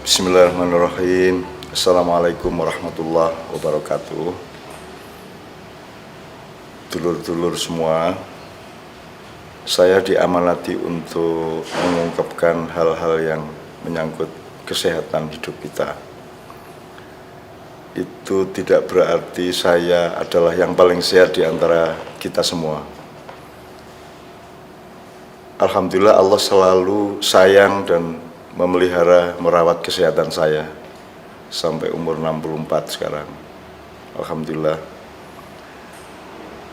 Bismillahirrahmanirrahim. Assalamualaikum warahmatullahi wabarakatuh. Dulur-dulur semua, saya diamanati untuk mengungkapkan hal-hal yang menyangkut kesehatan hidup kita. Itu tidak berarti saya adalah yang paling sehat di antara kita semua. Alhamdulillah Allah selalu sayang dan memelihara, merawat kesehatan saya sampai umur 64 sekarang. Alhamdulillah.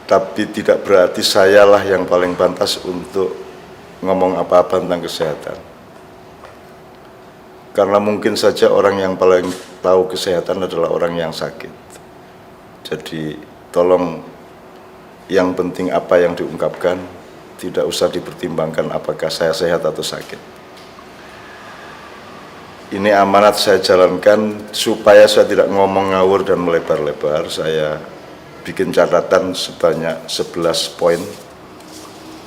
Tapi tidak berarti sayalah yang paling pantas untuk ngomong apa-apa tentang kesehatan. Karena mungkin saja orang yang paling tahu kesehatan adalah orang yang sakit. Jadi tolong yang penting apa yang diungkapkan, tidak usah dipertimbangkan apakah saya sehat atau sakit. Ini amanat saya jalankan supaya saya tidak ngomong ngawur dan melebar-lebar. Saya bikin catatan sebanyak 11 poin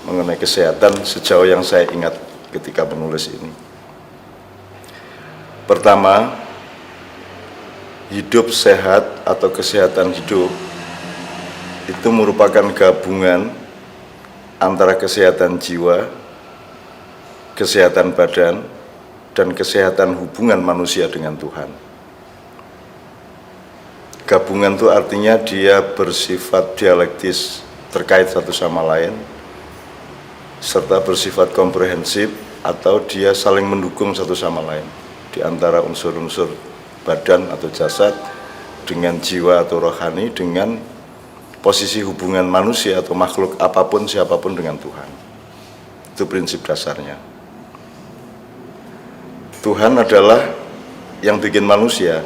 mengenai kesehatan sejauh yang saya ingat ketika menulis ini. Pertama, hidup sehat atau kesehatan hidup itu merupakan gabungan antara kesehatan jiwa, kesehatan badan, dan kesehatan hubungan manusia dengan Tuhan. Gabungan itu artinya dia bersifat dialektis, terkait satu sama lain, serta bersifat komprehensif atau dia saling mendukung satu sama lain di antara unsur-unsur badan atau jasad dengan jiwa atau rohani, dengan posisi hubungan manusia atau makhluk apapun siapapun dengan Tuhan. Itu prinsip dasarnya. Tuhan adalah yang bikin manusia,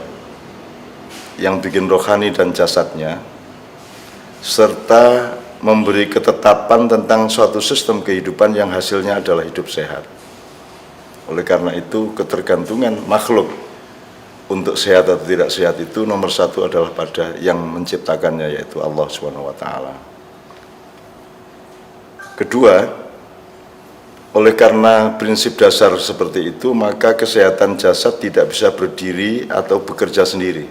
yang bikin rohani dan jasadnya, serta memberi ketetapan tentang suatu sistem kehidupan yang hasilnya adalah hidup sehat. Oleh karena itu, ketergantungan makhluk untuk sehat atau tidak sehat itu nomor satu adalah pada yang menciptakannya, yaitu Allah SWT. Kedua, oleh karena prinsip dasar seperti itu, maka kesehatan jasad tidak bisa berdiri atau bekerja sendiri.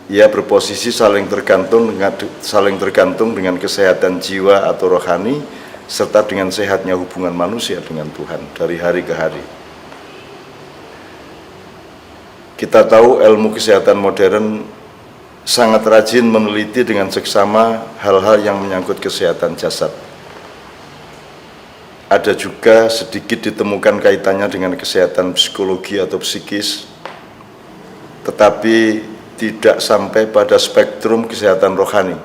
Ia berposisi saling tergantung dengan kesehatan jiwa atau rohani, serta dengan sehatnya hubungan manusia dengan Tuhan dari hari ke hari. Kita tahu ilmu kesehatan modern sangat rajin meneliti dengan seksama hal-hal yang menyangkut kesehatan jasad. Ada juga sedikit ditemukan kaitannya dengan kesehatan psikologi atau psikis, tetapi tidak sampai pada spektrum kesehatan rohani,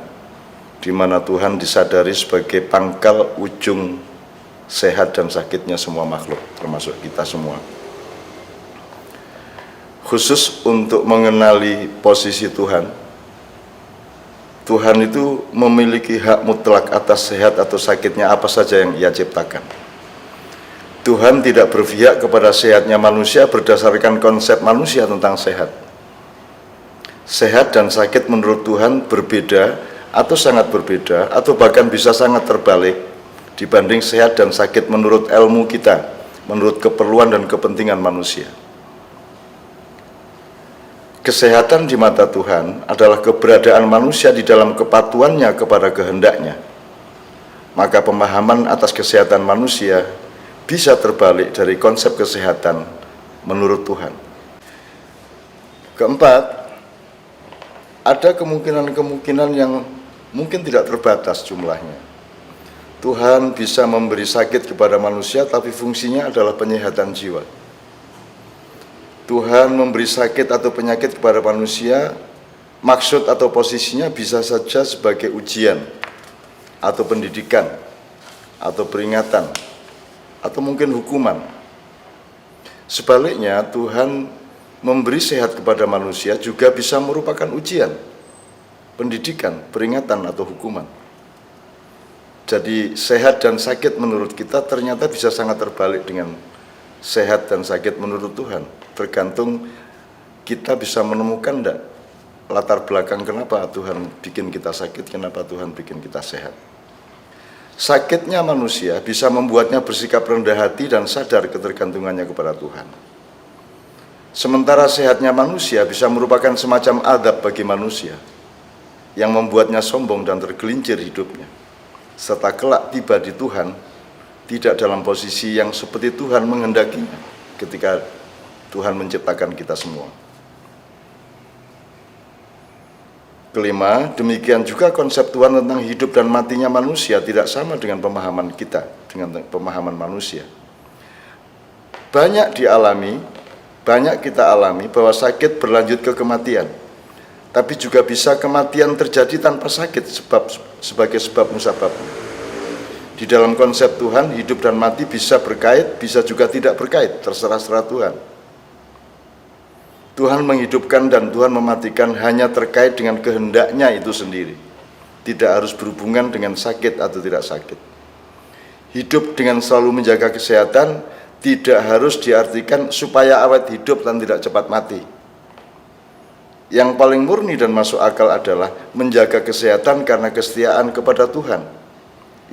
di mana Tuhan disadari sebagai pangkal ujung sehat dan sakitnya semua makhluk, termasuk kita semua. Khusus untuk mengenali posisi Tuhan, Tuhan itu memiliki hak mutlak atas sehat atau sakitnya apa saja yang Ia ciptakan. Tuhan tidak berpihak kepada sehatnya manusia berdasarkan konsep manusia tentang sehat. Sehat dan sakit menurut Tuhan berbeda atau sangat berbeda, atau bahkan bisa sangat terbalik dibanding sehat dan sakit menurut ilmu kita, menurut keperluan dan kepentingan manusia. Kesehatan di mata Tuhan adalah keberadaan manusia di dalam kepatuhannya kepada kehendaknya. Maka pemahaman atas kesehatan manusia bisa terbalik dari konsep kesehatan menurut Tuhan. Keempat, ada kemungkinan-kemungkinan yang mungkin tidak terbatas jumlahnya. Tuhan bisa memberi sakit kepada manusia, tapi fungsinya adalah penyehatan jiwa. Tuhan memberi sakit atau penyakit kepada manusia, maksud atau posisinya bisa saja sebagai ujian, atau pendidikan, atau peringatan, atau mungkin hukuman. Sebaliknya, Tuhan memberi sehat kepada manusia juga bisa merupakan ujian, pendidikan, peringatan, atau hukuman. Jadi sehat dan sakit menurut kita ternyata bisa sangat terbalik dengan sehat dan sakit menurut Tuhan. Tergantung kita bisa menemukan enggak latar belakang kenapa Tuhan bikin kita sakit, kenapa Tuhan bikin kita sehat. Sakitnya manusia bisa membuatnya bersikap rendah hati dan sadar ketergantungannya kepada Tuhan. Sementara sehatnya manusia bisa merupakan semacam adab bagi manusia yang membuatnya sombong dan tergelincir hidupnya, serta kelak tiba di Tuhan tidak dalam posisi yang seperti Tuhan menghendakinya ketika Tuhan menciptakan kita semua. Kelima, demikian juga konsep Tuhan tentang hidup dan matinya manusia tidak sama dengan pemahaman kita, dengan pemahaman manusia. Banyak kita alami bahwa sakit berlanjut ke kematian, tapi juga bisa kematian terjadi tanpa sakit sebagai sebab musababnya. Di dalam konsep Tuhan, hidup dan mati bisa berkait, bisa juga tidak berkait, terserah Tuhan. Tuhan menghidupkan dan Tuhan mematikan hanya terkait dengan kehendaknya itu sendiri. Tidak harus berhubungan dengan sakit atau tidak sakit. Hidup dengan selalu menjaga kesehatan tidak harus diartikan supaya awet hidup dan tidak cepat mati. Yang paling murni dan masuk akal adalah menjaga kesehatan karena kesetiaan kepada Tuhan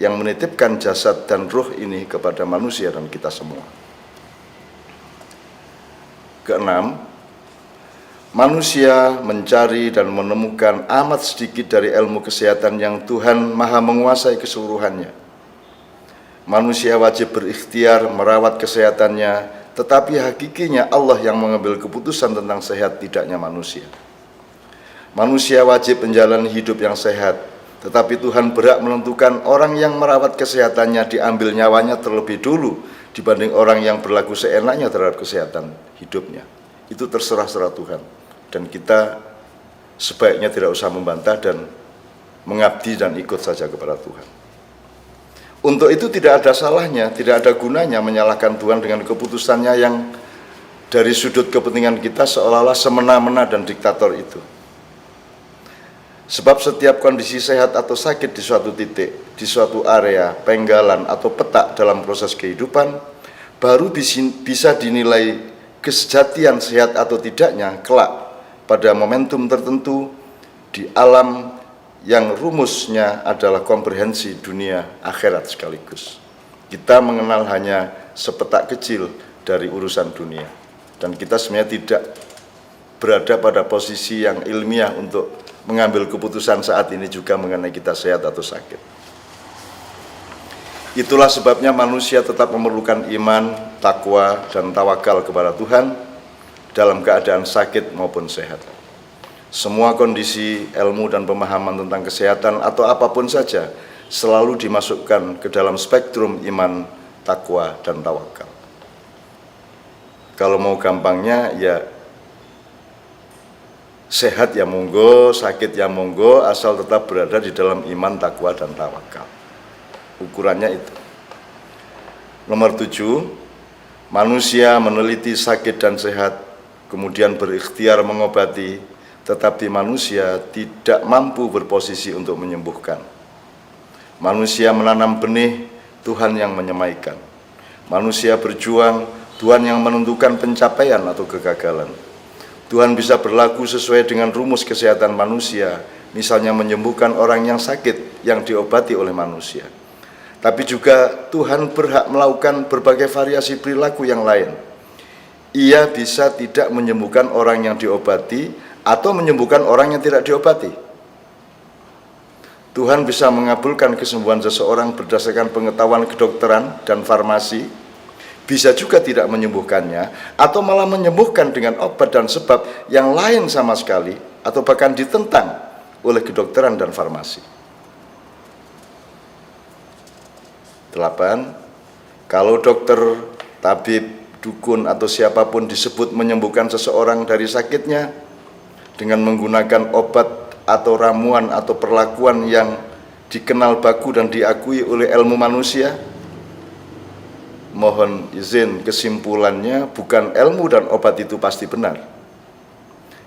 yang menitipkan jasad dan ruh ini kepada manusia dan kita semua. Keenam, manusia mencari dan menemukan amat sedikit dari ilmu kesehatan yang Tuhan maha menguasai keseluruhannya. Manusia wajib berikhtiar merawat kesehatannya, tetapi hakikinya Allah yang mengambil keputusan tentang sehat tidaknya manusia. Manusia wajib menjalani hidup yang sehat, tetapi Tuhan berhak menentukan orang yang merawat kesehatannya diambil nyawanya terlebih dulu dibanding orang yang berlaku seenaknya terhadap kesehatan hidupnya. Itu terserah Tuhan. Dan kita sebaiknya tidak usah membantah dan mengabdi dan ikut saja kepada Tuhan. Untuk itu tidak ada salahnya, tidak ada gunanya menyalahkan Tuhan dengan keputusannya yang dari sudut kepentingan kita seolah-olah semena-mena dan diktator itu. Sebab setiap kondisi sehat atau sakit di suatu titik, di suatu area, penggalan atau petak dalam proses kehidupan, baru bisa dinilai kesejatian sehat atau tidaknya kelak pada momentum tertentu di alam yang rumusnya adalah komprehensi dunia akhirat sekaligus. Kita mengenal hanya sepetak kecil dari urusan dunia, dan kita sebenarnya tidak berada pada posisi yang ilmiah untuk mengambil keputusan saat ini juga mengenai kita sehat atau sakit. Itulah sebabnya manusia tetap memerlukan iman, takwa, dan tawakal kepada Tuhan dalam keadaan sakit maupun sehat. Semua kondisi, ilmu, dan pemahaman tentang kesehatan atau apapun saja selalu dimasukkan ke dalam spektrum iman, takwa, dan tawakal. Kalau mau gampangnya ya sehat ya monggo, sakit ya monggo, asal tetap berada di dalam iman, takwa, dan tawakal. Ukurannya itu. Nomor 7, manusia meneliti sakit dan sehat, kemudian berikhtiar mengobati, tetapi manusia tidak mampu berposisi untuk menyembuhkan. Manusia menanam benih, Tuhan yang menyemaikan. Manusia berjuang, Tuhan yang menentukan pencapaian atau kegagalan. Tuhan bisa berlaku sesuai dengan rumus kesehatan manusia, misalnya menyembuhkan orang yang sakit yang diobati oleh manusia. Tapi juga Tuhan berhak melakukan berbagai variasi perilaku yang lain. Ia bisa tidak menyembuhkan orang yang diobati atau menyembuhkan orang yang tidak diobati. Tuhan bisa mengabulkan kesembuhan seseorang berdasarkan pengetahuan kedokteran dan farmasi, bisa juga tidak menyembuhkannya, atau malah menyembuhkan dengan obat dan sebab yang lain sama sekali, atau bahkan ditentang oleh kedokteran dan farmasi. 8. Kalau dokter, tabib, dukun, atau siapapun disebut menyembuhkan seseorang dari sakitnya dengan menggunakan obat atau ramuan atau perlakuan yang dikenal baku dan diakui oleh ilmu manusia, mohon izin kesimpulannya bukan ilmu dan obat itu pasti benar.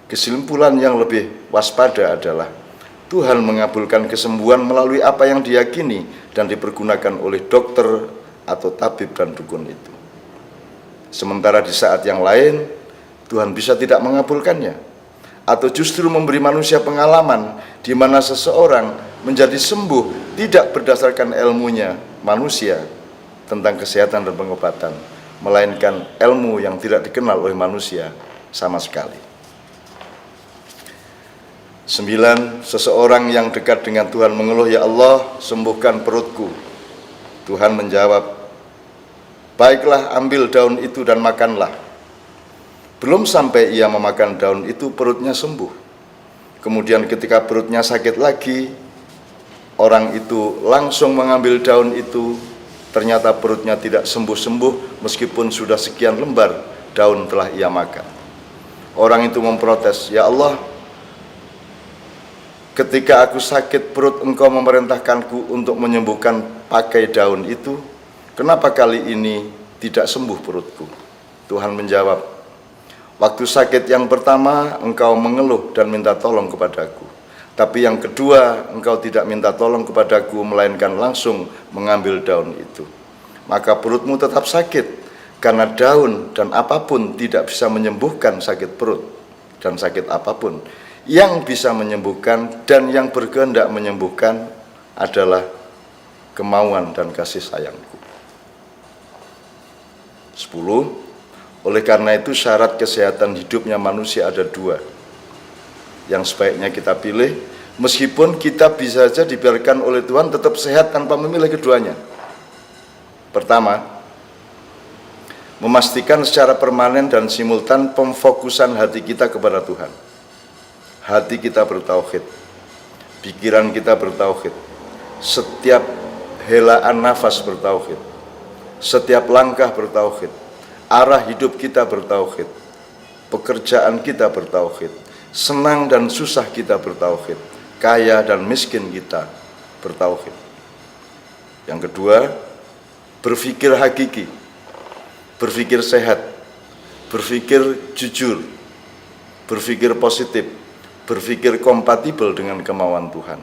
Kesimpulan yang lebih waspada adalah Tuhan mengabulkan kesembuhan melalui apa yang diyakini dan dipergunakan oleh dokter atau tabib dan dukun itu. Sementara di saat yang lain Tuhan bisa tidak mengabulkannya, atau justru memberi manusia pengalaman di mana seseorang menjadi sembuh tidak berdasarkan ilmunya manusia tentang kesehatan dan pengobatan, melainkan ilmu yang tidak dikenal oleh manusia, sama sekali. 9. Seseorang yang dekat dengan Tuhan mengeluh, "Ya Allah, sembuhkan perutku." Tuhan menjawab, "Baiklah, ambil daun itu dan makanlah." Belum sampai ia memakan daun itu, perutnya sembuh. Kemudian ketika perutnya sakit lagi, orang itu langsung mengambil daun itu. Ternyata perutnya tidak sembuh-sembuh meskipun sudah sekian lembar daun telah ia makan. Orang itu memprotes, "Ya Allah, ketika aku sakit perut, Engkau memerintahkanku untuk menyembuhkan pakai daun itu. Kenapa kali ini tidak sembuh perutku?" Tuhan menjawab, "Waktu sakit yang pertama engkau mengeluh dan minta tolong kepadaku. Tapi yang kedua engkau tidak minta tolong kepadaku, melainkan langsung mengambil daun itu. Maka perutmu tetap sakit, karena daun dan apapun tidak bisa menyembuhkan sakit perut dan sakit apapun. Yang bisa menyembuhkan dan yang berkehendak menyembuhkan adalah kemauan dan kasih sayangku." 10. Oleh karena itu syarat kesehatan hidupnya manusia ada 2 yang sebaiknya kita pilih, meskipun kita bisa saja dibiarkan oleh Tuhan tetap sehat tanpa memilih keduanya. Pertama, memastikan secara permanen dan simultan pemfokusan hati kita kepada Tuhan. Hati kita bertauhid, pikiran kita bertauhid, setiap helaan nafas bertauhid, setiap langkah bertauhid, arah hidup kita bertauhid, pekerjaan kita bertauhid, senang dan susah kita bertauhid, kaya dan miskin kita bertauhid. Yang kedua, berpikir hakiki, berpikir sehat, berpikir jujur, berpikir positif, berpikir kompatibel dengan kemauan Tuhan.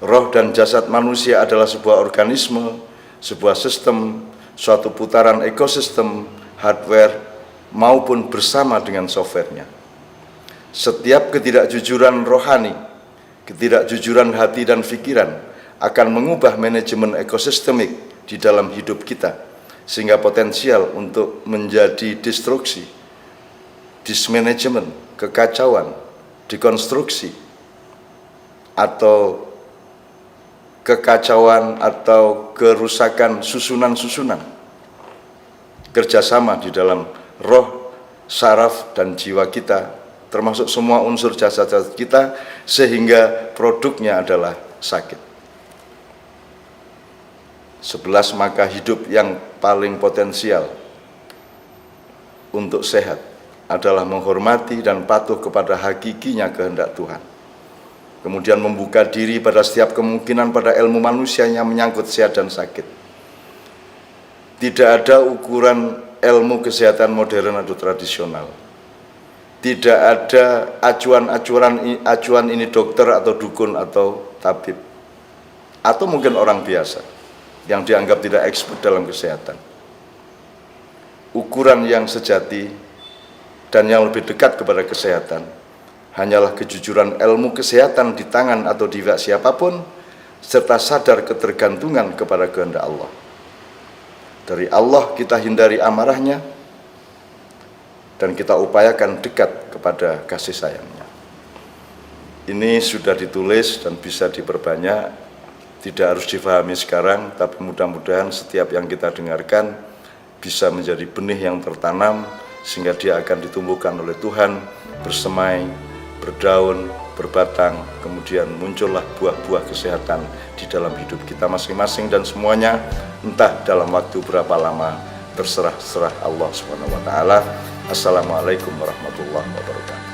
Roh dan jasad manusia adalah sebuah organisme, sebuah sistem, suatu putaran ekosistem, hardware maupun bersama dengan softwarenya. Setiap ketidakjujuran rohani, ketidakjujuran hati dan pikiran akan mengubah manajemen ekosistemik di dalam hidup kita, sehingga potensial untuk menjadi destruksi, dismanagement, kekacauan, dekonstruksi, atau kekacauan atau kerusakan susunan-susunan, kerjasama di dalam roh, saraf, dan jiwa kita, termasuk semua unsur jasad-jasad kita, sehingga produknya adalah sakit. 11. Maka hidup yang paling potensial untuk sehat adalah menghormati dan patuh kepada hakikinya kehendak Tuhan. Kemudian membuka diri pada setiap kemungkinan pada ilmu manusia yang menyangkut sehat dan sakit. Tidak ada ukuran ilmu kesehatan modern atau tradisional. Tidak ada acuan ini dokter atau dukun atau tabib, atau mungkin orang biasa yang dianggap tidak expert dalam kesehatan. Ukuran yang sejati dan yang lebih dekat kepada kesehatan hanyalah kejujuran ilmu kesehatan di tangan atau di pihak siapapun, serta sadar ketergantungan kepada kehendak Allah. Dari Allah kita hindari amarahnya, dan kita upayakan dekat kepada kasih sayangnya. Ini sudah ditulis dan bisa diperbanyak, tidak harus difahami sekarang, tapi mudah-mudahan setiap yang kita dengarkan bisa menjadi benih yang tertanam, sehingga dia akan ditumbuhkan oleh Tuhan, bersemai, berdaun, berbatang, kemudian muncullah buah-buah kesehatan di dalam hidup kita masing-masing, dan semuanya entah dalam waktu berapa lama, terserah Allah SWT. Assalamualaikum warahmatullahi wabarakatuh.